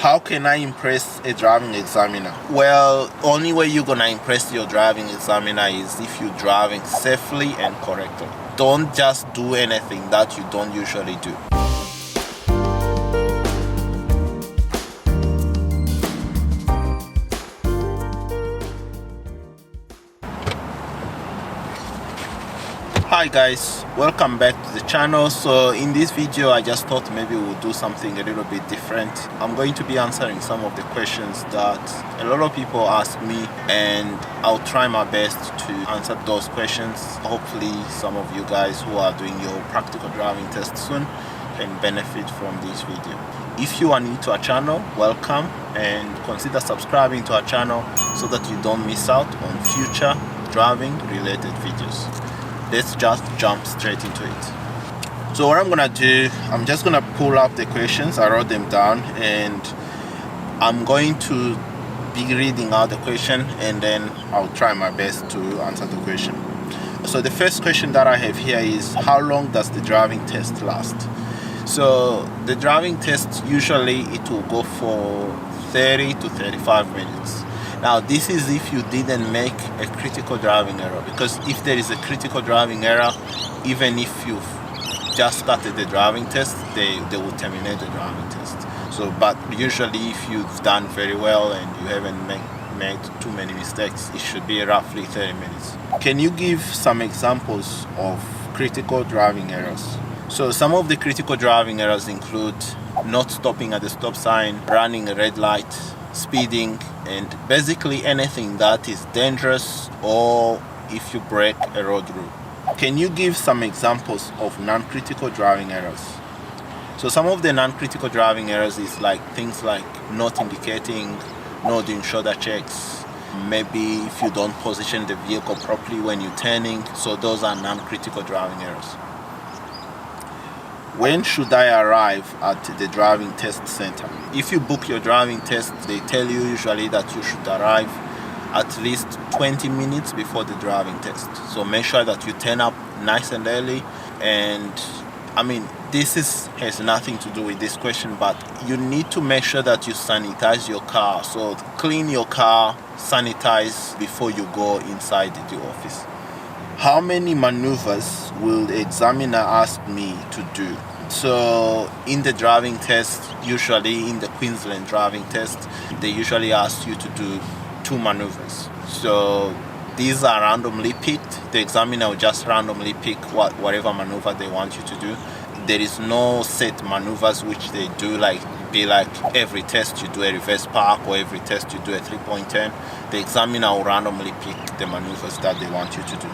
How can I impress a driving examiner? Well, only way you're gonna impress your driving examiner is if you're driving safely and correctly. Don't just do anything that you don't usually do. Hi guys, welcome back to the channel. So in this video I just thought maybe we'll do something a little bit different. I'm going to be answering some of the questions that a lot of people ask me, and I'll try my best to answer those questions. Hopefully some of you guys who are doing your practical driving test soon can benefit from this video. If you are new to our channel, welcome, and consider subscribing to our channel so that you don't miss out on future driving related videos. Let's just jump straight into it. So what I'm gonna do, I'm just gonna pull up the questions. I wrote them down, and I'm going to be reading out the question, and then I'll try my best to answer the question. So the first question that I have here is, how long does the driving test last? So the driving test, usually it will go for 30 to 35 minutes. Now this is if you didn't make a critical driving error, because if there is a critical driving error, even if you've just started the driving test, they will terminate the driving test. So, but usually if you've done very well and you haven't made too many mistakes, it should be roughly 30 minutes. Can you give some examples of critical driving errors? So some of the critical driving errors include not stopping at the stop sign, running a red light, speeding, and basically anything that is dangerous, or if you break a road rule. Can you give some examples of non-critical driving errors? So some of the non-critical driving errors is like things like not indicating, not doing shoulder checks, maybe if you don't position the vehicle properly when you're turning. So those are non-critical driving errors. When should I arrive at the driving test center? If you book your driving test, they tell you usually that you should arrive at least 20 minutes before the driving test. So make sure that you turn up nice and early. And I mean, this has nothing to do with this question, but you need to make sure that you sanitize your car. So clean your car, sanitize before you go inside the office. How many maneuvers will the examiner ask me to do? So in the driving test, usually in the Queensland driving test, they usually ask you to do 2 maneuvers. So these are randomly picked. The examiner will just randomly pick whatever maneuver they want you to do. There is no set maneuvers which they do, like every test you do a reverse park, or every test you do a 3-point turn. The examiner will randomly pick the maneuvers that they want you to do,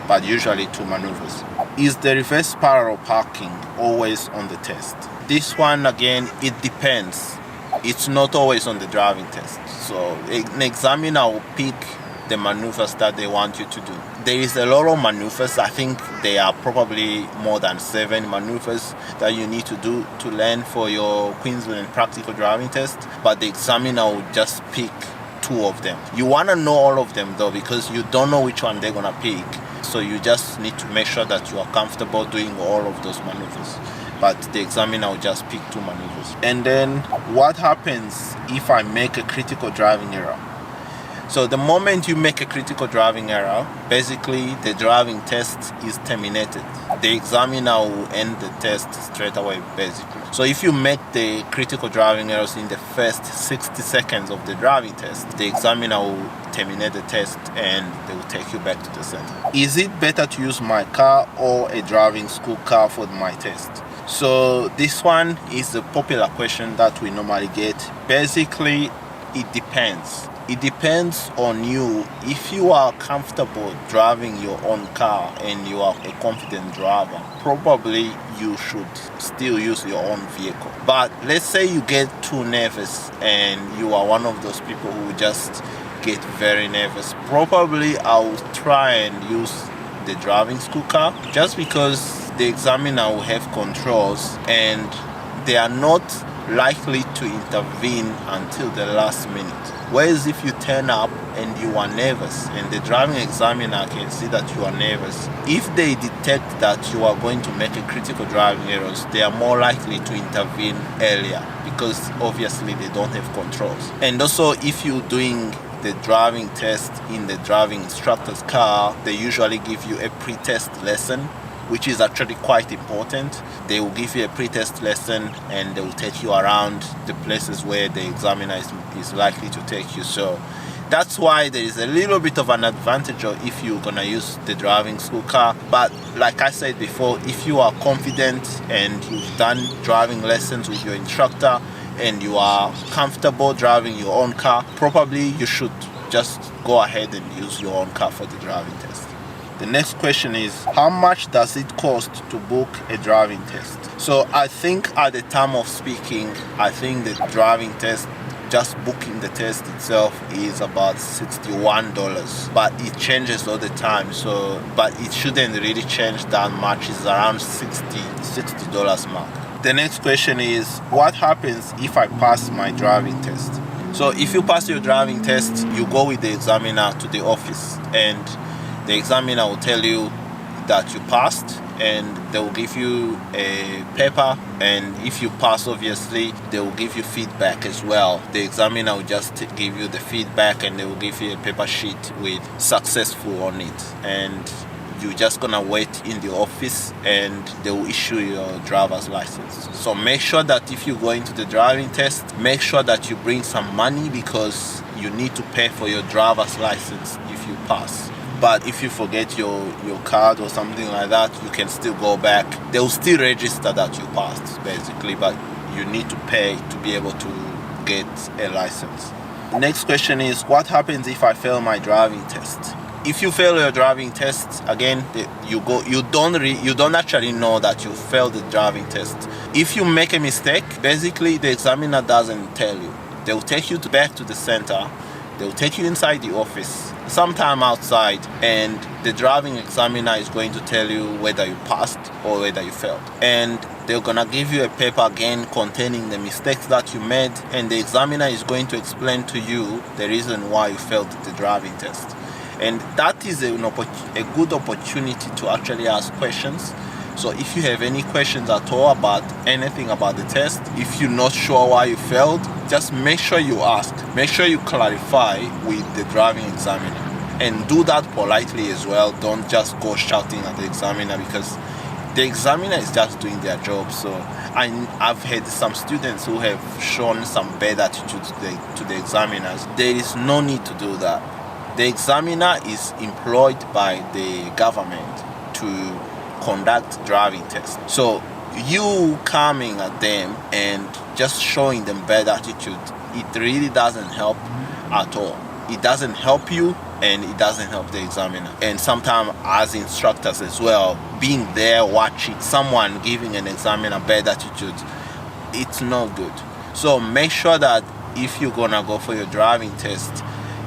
but usually 2 maneuvers. Is the reverse parallel parking always on the test? This one, again, it depends. It's not always on the driving test. So an examiner will pick the maneuvers that they want you to do. There is a lot of maneuvers. I think there are probably more than 7 maneuvers that you need to do to learn for your Queensland practical driving test, but the examiner will just pick 2 of them. You want to know all of them though, because you don't know which one they're gonna pick. So you just need to make sure that you are comfortable doing all of those maneuvers. But the examiner will just pick 2 maneuvers. And then what happens if I make a critical driving error? So the moment you make a critical driving error, basically the driving test is terminated. The examiner will end the test straight away, basically. So if you make the critical driving errors in the first 60 seconds of the driving test, the examiner will terminate the test and they will take you back to the center. Is it better to use my car or a driving school car for my test? So this one is a popular question that we normally get. Basically, it depends. It depends on you. If you are comfortable driving your own car and you are a confident driver, probably you should still use your own vehicle. But let's say you get too nervous and you are one of those people who just get very nervous, probably I'll try and use the driving school car, just because the examiner will have controls and they are not likely to intervene until the last minute. Whereas if you turn up and you are nervous and the driving examiner can see that you are nervous, if they detect that you are going to make a critical driving errors, they are more likely to intervene earlier because obviously they don't have controls. And also, if you're doing the driving test in the driving instructor's car, they usually give you a pre-test lesson, which is actually quite important. They will give you a pre-test lesson and they will take you around the places where the examiner is likely to take you. So that's why there is a little bit of an advantage if you're gonna use the driving school car. But like I said before, if you are confident and you've done driving lessons with your instructor and you are comfortable driving your own car, probably you should just go ahead and use your own car for the driving test. The next question is, how much does it cost to book a driving test? So I think at the time of speaking, I think the driving test, just booking the test itself is about $61, but it changes all the time. So, but it shouldn't really change that much. It's around $60 mark. The next question is, what happens if I pass my driving test? So if you pass your driving test, you go with the examiner to the office and the examiner will tell you that you passed and they will give you a paper, and if you pass, obviously they will give you feedback as well. The examiner will just give you the feedback and they will give you a paper sheet with successful on it, and you're just gonna wait in the office and they will issue your driver's license. So make sure that if you go into the driving test, make sure that you bring some money because you need to pay for your driver's license if you pass. But if you forget your card or something like that, you can still go back. They will still register that you passed, basically, but you need to pay to be able to get a license. The next question is, what happens if I fail my driving test? If you fail your driving test, again, you don't actually know that you failed the driving test. If you make a mistake, basically the examiner doesn't tell you. They will take you back to the center. They will take you inside the office, sometime outside, and the driving examiner is going to tell you whether you passed or whether you failed. And they're gonna give you a paper again containing the mistakes that you made, and the examiner is going to explain to you the reason why you failed the driving test. And that is a good opportunity to actually ask questions. So if you have any questions at all about anything about the test, if you're not sure why you failed, just make sure you ask. Make sure you clarify with the driving examiner. And do that politely as well. Don't just go shouting at the examiner because the examiner is just doing their job. So I've had some students who have shown some bad attitude to the examiners. There is no need to do that. The examiner is employed by the government to conduct driving tests. So you coming at them and just showing them bad attitude, it really doesn't help at all. It doesn't help you and it doesn't help the examiner. And sometimes as instructors as well, being there watching someone giving an examiner bad attitude, it's not good. So make sure that if you're gonna go for your driving test,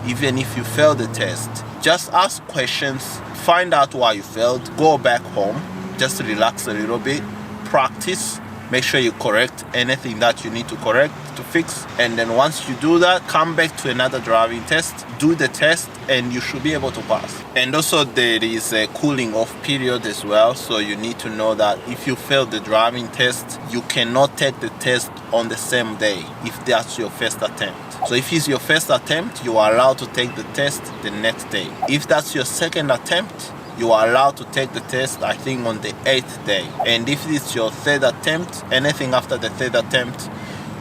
even if you fail the test, just ask questions, find out why you failed, go back home, just relax a little bit, practice, make sure you correct anything that you need to correct, to fix, and then once you do that, come back to another driving test, do the test, and you should be able to pass. And also there is a cooling off period as well, so you need to know that if you fail the driving test, you cannot take the test on the same day if that's your first attempt. So if it's your first attempt, you are allowed to take the test the next day. If that's your second attempt, you are allowed to take the test, I think, on the 8th day. And if it's your third attempt, anything after the third attempt,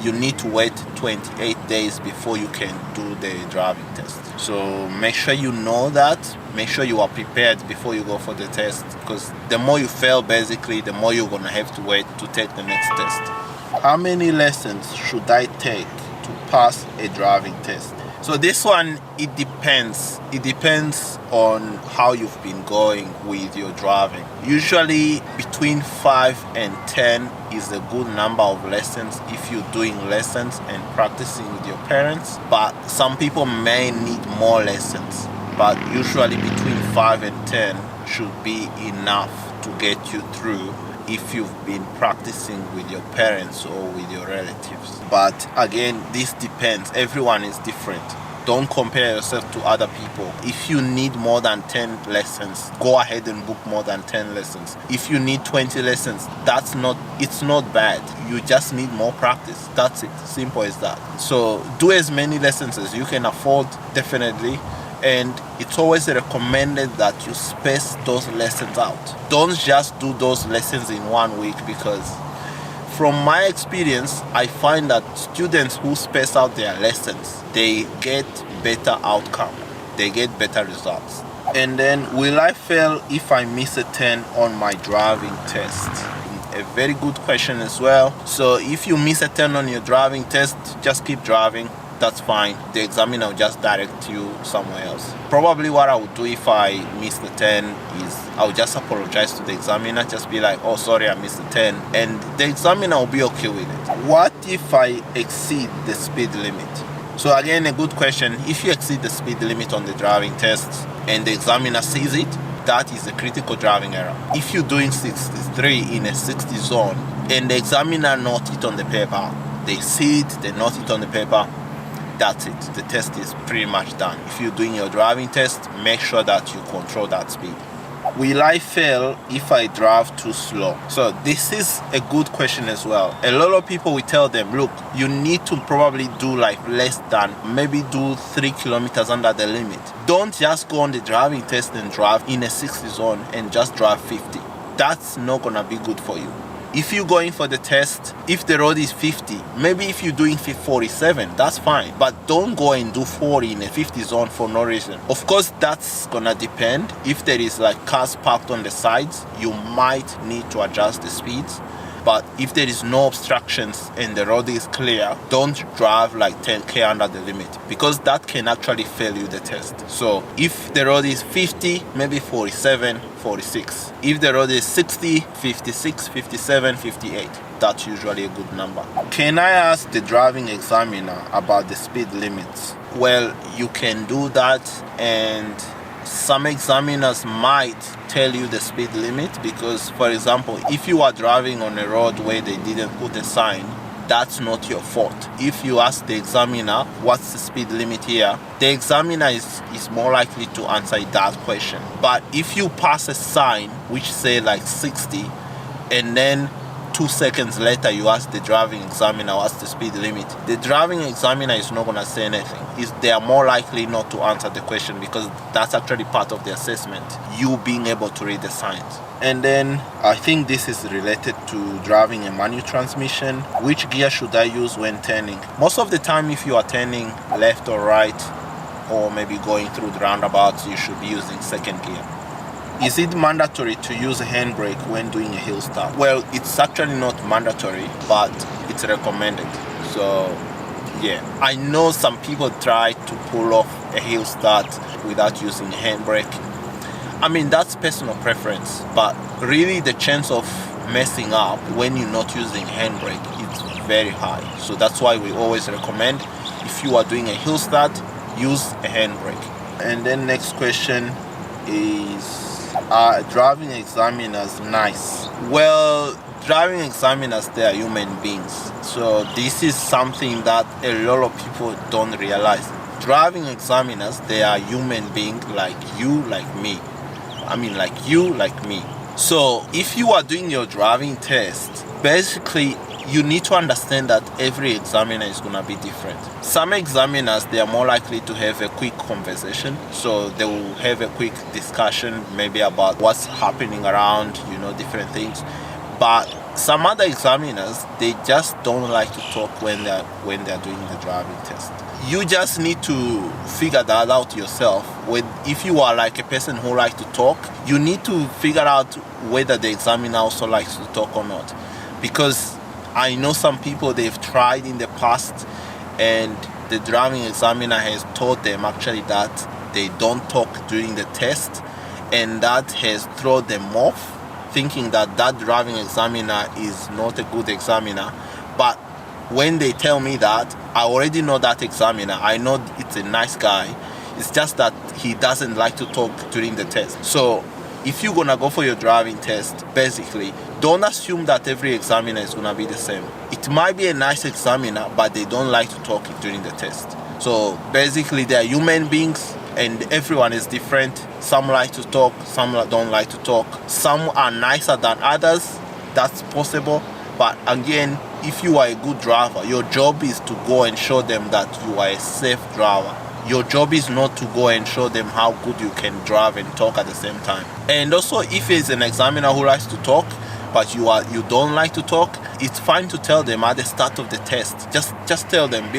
you need to wait 28 days before you can do the driving test. So make sure you know that. Make sure you are prepared before you go for the test, because the more you fail, basically, the more you're going to have to wait to take the next test. How many lessons should I take to pass a driving test? So this one, it depends. It depends on how you've been going with your driving. Usually between 5 and 10 is a good number of lessons if you're doing lessons and practicing with your parents. But some people may need more lessons. But usually between 5 and 10 should be enough to get you through if you've been practicing with your parents or with your relatives. But again, this depends. Everyone is different. Don't compare yourself to other people. If you need more than 10 lessons, go ahead and book more than 10 lessons. If you need 20 lessons, it's not bad. You just need more practice. That's it. Simple as that. So do as many lessons as you can afford, definitely. And it's always recommended that you space those lessons out. Don't just do those lessons in 1 week, because from my experience, I find that students who space out their lessons, they get better outcome. They get better results. And then, will I fail if I miss a turn on my driving test? A very good question as well. So if you miss a turn on your driving test, just keep driving. That's fine. The examiner will just direct you somewhere else. Probably what I would do if I miss the turn is I would just apologize to the examiner. Just be like, oh, sorry, I missed the turn. And the examiner will be okay with it. What if I exceed the speed limit? So again, a good question. If you exceed the speed limit on the driving test and the examiner sees it, that is a critical driving error. If you're doing 63 in a 60 zone and the examiner note it on the paper, they see it, they note it on the paper, that's it. The test is pretty much done. If you're doing your driving test, make sure that you control that speed. Will I fail if I drive too slow? So this is a good question as well. A lot of people will tell them, look, you need to probably do like less than, maybe do 3 kilometers under the limit. Don't just go on the driving test and drive in a 60 zone and just drive 50. That's not gonna be good for you. If you're going for the test, if the road is 50, maybe if you're doing 47, that's fine. But don't go and do 40 in a 50 zone for no reason. Of course, that's gonna depend. If there is like cars parked on the sides, you might need to adjust the speeds. But if there is no obstructions and the road is clear, don't drive like 10k under the limit, because that can actually fail you the test. So if the road is 50, maybe 47, 46. If the road is 60, 56, 57, 58. That's usually a good number. Can I ask the driving examiner about the speed limits? Well, you can do that, and some examiners might tell you the speed limit, because, for example, if you are driving on a road where they didn't put a sign, that's not your fault. If you ask the examiner, what's the speed limit here, the examiner is more likely to answer that question. But if you pass a sign which say like 60, and then 2 seconds later you ask the driving examiner what's the speed limit, the driving examiner is not going to say anything. They are more likely not to answer the question, because that's actually part of the assessment, you being able to read the signs. And then I think this is related to driving a manual transmission. Which gear should I use when turning? Most of the time, if you are turning left or right, or maybe going through the roundabouts, you should be using second gear. Is it mandatory to use a handbrake when doing a hill start? Well, it's actually not mandatory, but it's recommended. So yeah, I know some people try to pull off a hill start without using a handbrake. I mean, that's personal preference, but really the chance of messing up when you're not using handbrake is very high. So that's why we always recommend, if you are doing a hill start, use a handbrake. And then next question is, are driving examiners nice? Well, driving examiners, they are human beings. So this is something that a lot of people don't realize. Driving examiners, they are human beings like you, like me. I mean, like you, like me. So if you are doing your driving test, basically you need to understand that every examiner is going to be different. Some examiners, they are more likely to have a quick conversation. So they will have a quick discussion maybe about what's happening around, different things. But some other examiners, they just don't like to talk when they're doing the driving test. You just need to figure that out yourself. If you are like a person who likes to talk, you need to figure out whether the examiner also likes to talk or not. Because I know some people, they've tried in the past and the driving examiner has told them actually that they don't talk during the test, and that has thrown them off, thinking that driving examiner is not a good examiner. But when they tell me that, I already know that examiner. I know it's a nice guy. It's just that he doesn't like to talk during the test. So if you're gonna go for your driving test, basically Don't assume that every examiner is going to be the same. It might be a nice examiner, but they don't like to talk during the test. So basically, they are human beings, and everyone is different. Some like to talk, some don't like to talk. Some are nicer than others. That's possible. But again, if you are a good driver, your job is to go and show them that you are a safe driver. Your job is not to go and show them how good you can drive and talk at the same time. And also, if it's an examiner who likes to talk, but you don't like to talk, it's fine to tell them at the start of the test. Just tell them,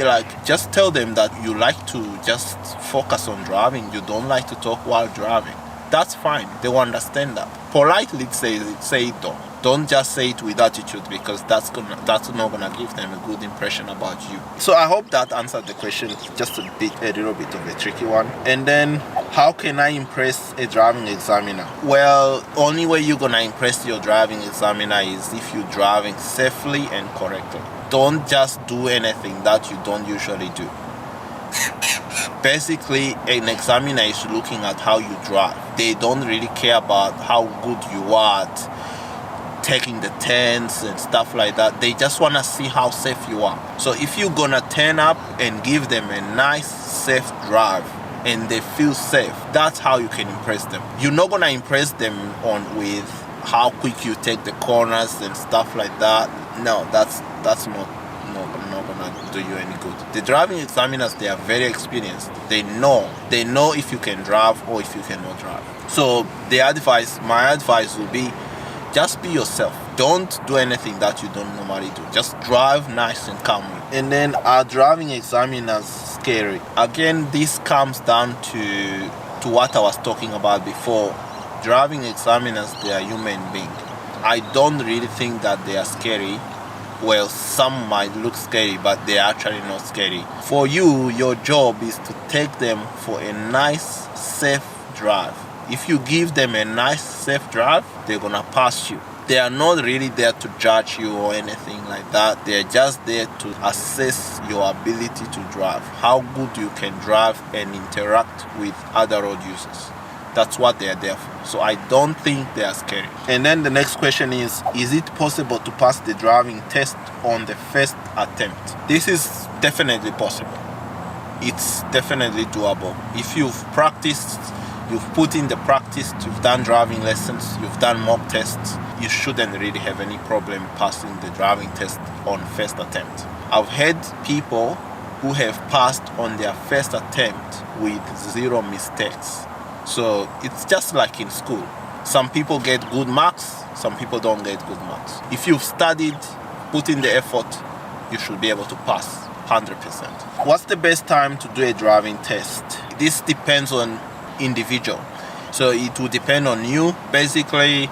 just tell them that you like to just focus on driving. You don't like to talk while driving. That's fine. They will understand that. Politely say it though. Don't just say it with attitude, because that's not gonna give them a good impression about you. So I hope that answered the question. It's just a little bit of a tricky one. And then, how can I impress a driving examiner? Well, only way you're gonna impress your driving examiner is if you're driving safely and correctly. Don't just do anything that you don't usually do. Basically, an examiner is looking at how you drive. They don't really care about how good you are at taking the turns and stuff like that. They just want to see how safe you are. So if you're gonna turn up and give them a nice safe drive and they feel safe, that's how you can impress them. You're not gonna impress them with how quick you take the corners and stuff like that. No, that's not gonna do you any good. The driving examiners, they are very experienced. They know if you can drive or if you cannot drive. So my advice will be, just be yourself. Don't do anything that you don't normally do. Just drive nice and calmly. And then, are driving examiners scary? Again, this comes down to what I was talking about before. Driving examiners, they are human beings. I don't really think that they are scary. Well, some might look scary, but they are actually not scary. For you, your job is to take them for a nice, safe drive. If you give them a nice, safe drive, they're gonna pass you. They are not really there to judge you or anything like that. They're just there to assess your ability to drive, how good you can drive and interact with other road users. That's what they're there for. So I don't think they are scary. And then the next question is it possible to pass the driving test on the first attempt? This is definitely possible. It's definitely doable. If you've practiced, you've put in the practice, you've done driving lessons, you've done mock tests, you shouldn't really have any problem passing the driving test on first attempt. I've had people who have passed on their first attempt with 0 mistakes. So it's just like in school. Some people get good marks, some people don't get good marks. If you've studied, put in the effort, you should be able to pass 100%. What's the best time to do a driving test? This depends on individual. So it will depend on you. Basically,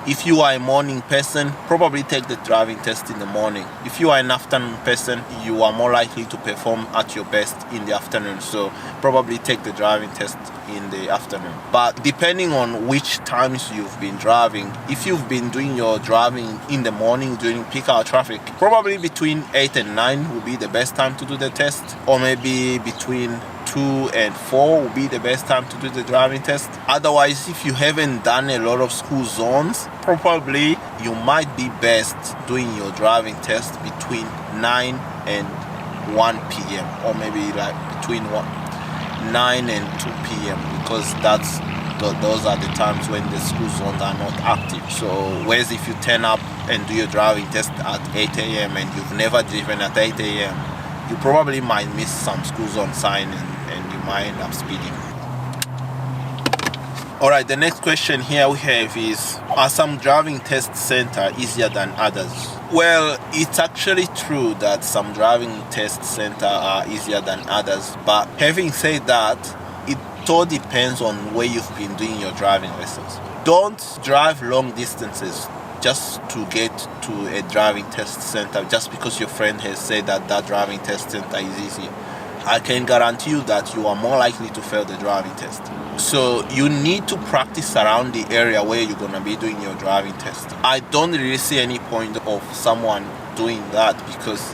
if you are a morning person, probably take the driving test in the morning. If you are an afternoon person, you are more likely to perform at your best in the afternoon. So probably take the driving test in the afternoon. But depending on which times you've been driving, if you've been doing your driving in the morning during peak hour traffic, probably between 8 and 9 will be the best time to do the test, or maybe between 2 and 4 will be the best time to do the driving test. Otherwise, if you haven't done a lot of school zones, probably you might be best doing your driving test between 9 and 1 p.m. or maybe like between 9 and 2 p.m. because those are the times when the school zones are not active. So whereas if you turn up and do your driving test at 8 a.m. and you've never driven at 8 a.m., you probably might miss some school zone sign and you might end up speeding. Alright, the next question here we have is, are some driving test centers easier than others? Well, it's actually true that some driving test centers are easier than others, but having said that, it all depends on where you've been doing your driving lessons. Don't drive long distances just to get to a driving test center just because your friend has said that driving test center is easy. I can guarantee you that you are more likely to fail the driving test. So you need to practice around the area where you're going to be doing your driving test. I don't really see any point of someone doing that because,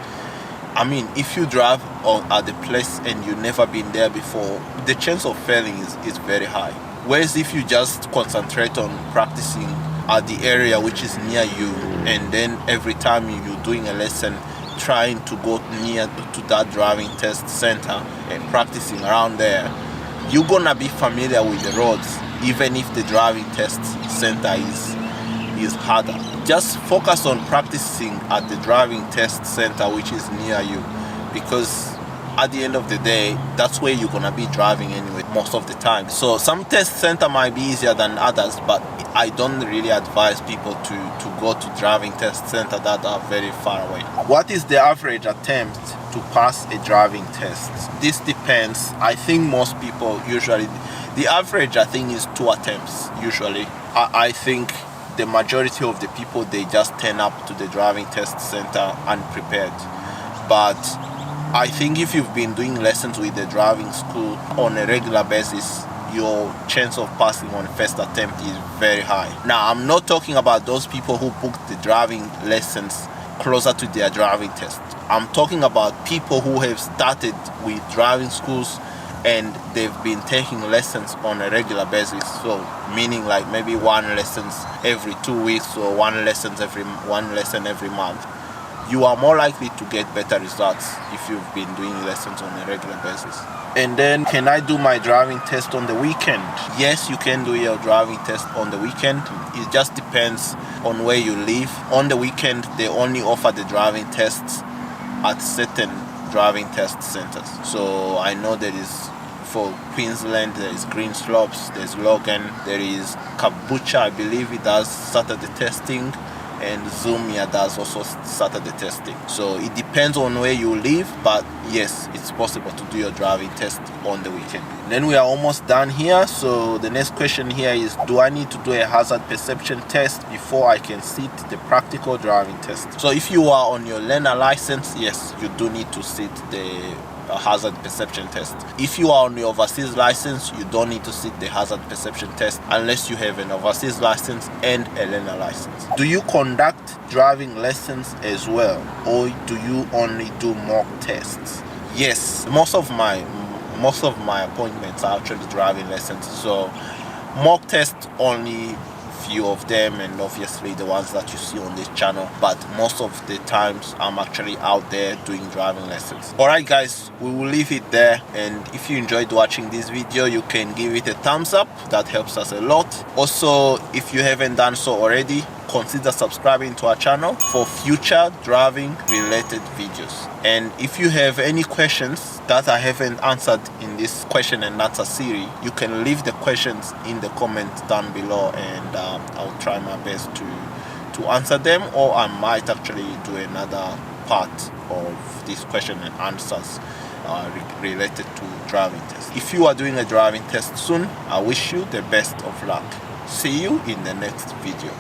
I mean, if you drive at the place and you've never been there before, the chance of failing is very high. Whereas if you just concentrate on practicing at the area which is near you, and then every time you're doing a lesson, trying to go near to that driving test center and practicing around there, you're gonna be familiar with the roads, even if the driving test center is harder. Just focus on practicing at the driving test center which is near you, because at the end of the day, that's where you're gonna be driving anyway most of the time. So some test center might be easier than others, but I don't really advise people to go to driving test center that are very far away. What is the average attempt to pass a driving test? This depends. I think most people usually, the average I think is 2 attempts usually. I think the majority of the people, they just turn up to the driving test center unprepared. But I think if you've been doing lessons with the driving school on a regular basis, your chance of passing on first attempt is very high. Now, I'm not talking about those people who booked the driving lessons closer to their driving test. I'm talking about people who have started with driving schools and they've been taking lessons on a regular basis. So meaning like maybe 1 lessons every 2 weeks or 1 lesson every month. You are more likely to get better results if you've been doing lessons on a regular basis. And then, can I do my driving test on the weekend? Yes, you can do your driving test on the weekend. It just depends on where you live. On the weekend, they only offer the driving tests at certain driving test centers. So I know there is, for Queensland, there is Green Slopes, there's Logan, there is Kabucha, I believe it does Saturday testing, and Zumia does also Saturday testing. So it depends on where you live, but yes, it's possible to do your driving test on the weekend. Then we are almost done here. So the next question here is, do I need to do a hazard perception test before I can sit the practical driving test? So if you are on your learner license, yes, you do need to sit the hazard perception test. If you are on your overseas license, you don't need to sit the hazard perception test unless you have an overseas license and a learner license. Do you conduct driving lessons as well, or do you only do mock tests? Yes, most of my appointments are actually driving lessons. So mock tests, only few of them, and obviously the ones that you see on this channel, but most of the times I'm actually out there doing driving lessons. Alright guys, we will leave it there, and if you enjoyed watching this video, you can give it a thumbs up. That helps us a lot. Also, if you haven't done so already, consider subscribing to our channel for future driving related videos. And if you have any questions that I haven't answered in this question and answer series, you can leave the questions in the comments down below, and I'll try my best to answer them, or I might actually do another part of this question and answers related to driving tests. If you are doing a driving test soon, I wish you the best of luck. See you in the next video.